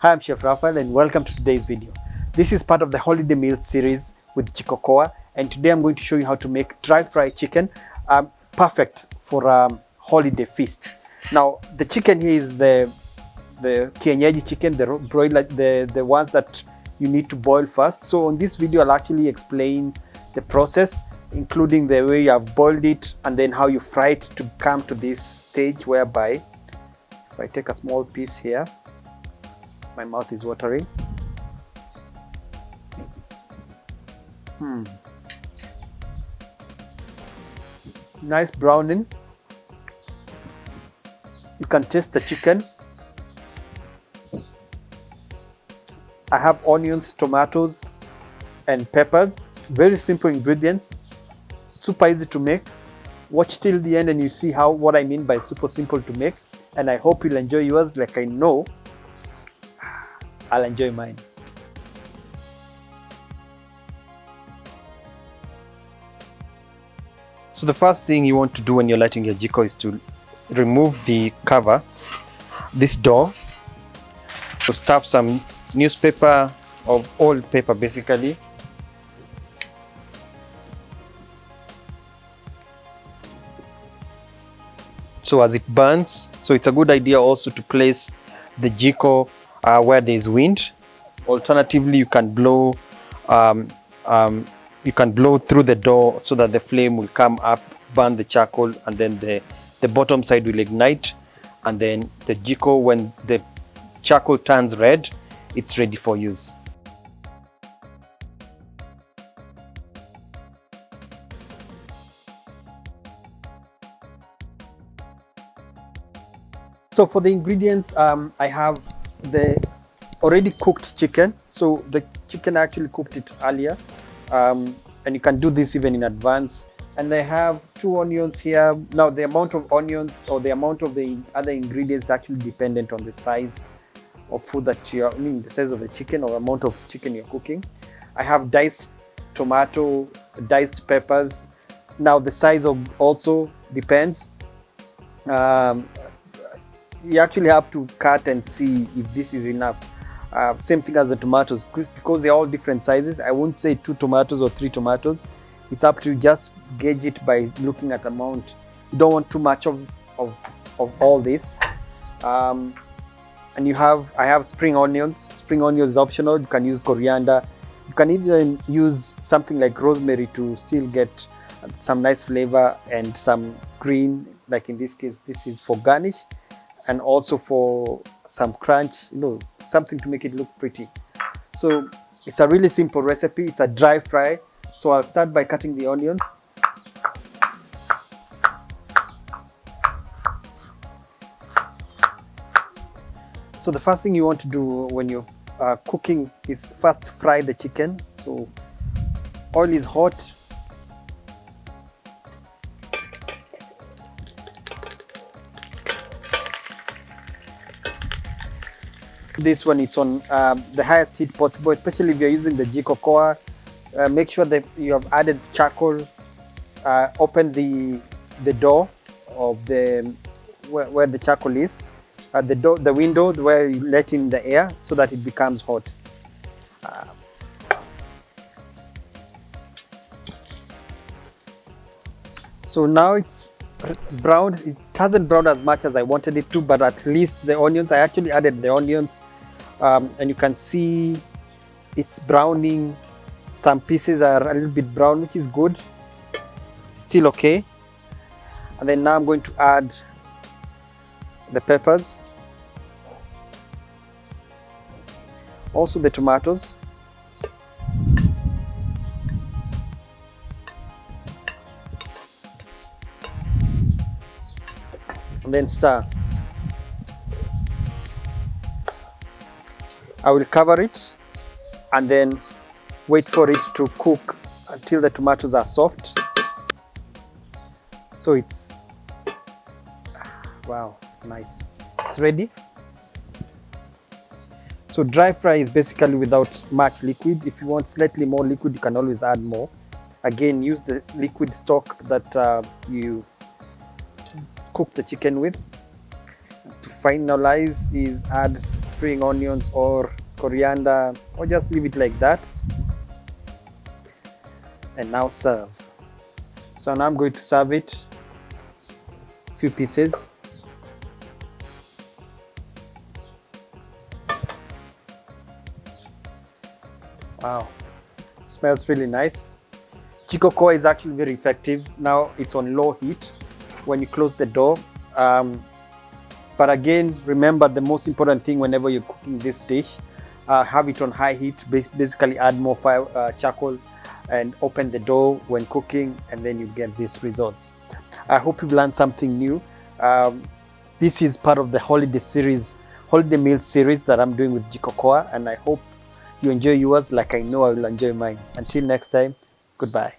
Hi, I'm Chef Raphael and welcome to today's video. This is part of the holiday meals series with jikokoa, and today I'm going to show you how to make dry fried chicken, perfect for holiday feast. Now the chicken here is the kienyeji chicken, the broiler, the ones that you need to boil first. So on this video I'll actually explain the process, including the way I've boiled it and then how you fry it to come to this stage whereby if I take a small piece here, my mouth is watering. Nice browning. You can taste the chicken. I have onions, tomatoes, and peppers. Very simple ingredients. Super easy to make. Watch till the end and you see what I mean by super simple to make. And I hope you'll enjoy yours like I know I'll enjoy mine. So the first thing you want to do when you're lighting your jiko is to remove the cover, this door. So stuff some newspaper or old paper basically. So as it burns, so it's a good idea also to place the jiko where there is wind. Alternatively, you can blow through the door so that the flame will come up, burn the charcoal, and then the bottom side will ignite, and then the jiko, when the charcoal turns red, it's ready for use. So for the ingredients, I have the already cooked chicken. So the chicken, I actually cooked it earlier, and you can do this even in advance. And I have 2 onions here. Now the amount of onions or the amount of the other ingredients is actually dependent on the size of food that the size of the chicken or amount of chicken you're cooking. I have diced tomato, diced peppers. Now the size also depends. You actually have to cut and see if this is enough. Same thing as the tomatoes, because they're all different sizes. I won't say 2 tomatoes or 3 tomatoes. It's up to you. Just gauge it by looking at amount. You don't want too much of all this. And I have spring onions. Spring onions is optional. You can use coriander. You can even use something like rosemary to still get some nice flavor and some green. Like in this case, this is for garnish, and also for some crunch, something to make it look pretty. So it's a really simple recipe. It's a dry fry. So I'll start by cutting the onion. So the first thing you want to do when you're cooking is first fry the chicken. So oil is hot. This one, it's on the highest heat possible, especially if you're using the jikokoa. Make sure that you have added charcoal. Open the door of where the charcoal is, the window where you let in the air so that it becomes hot. So now it's brown. It hasn't browned as much as I wanted it to, but at least the onions, I actually added the onions, and you can see it's browning. Some pieces are a little bit brown, which is good, still okay. And then now I'm going to add the peppers, also the tomatoes, and then stir. I will cover it and then wait for it to cook until the tomatoes are soft. So it's, wow, it's nice. It's ready. So dry fry is basically without much liquid. If you want slightly more liquid, you can always add more. Again, use the liquid stock that you cook the chicken with. To finalize is add spring onions or coriander, or just leave it like that. And now serve. So now I'm going to serve it, few pieces. Wow, smells really nice. Jikokoa is actually very effective. Now it's on low heat when you close the door. But again, remember the most important thing whenever you're cooking this dish, have it on high heat. Basically add more fire, charcoal, and open the door when cooking, and then you get these results. I hope you've learned something new. This is part of the holiday meal series that I'm doing with jikokoa, and I hope you enjoy yours like I know I will enjoy mine. Until next time, goodbye.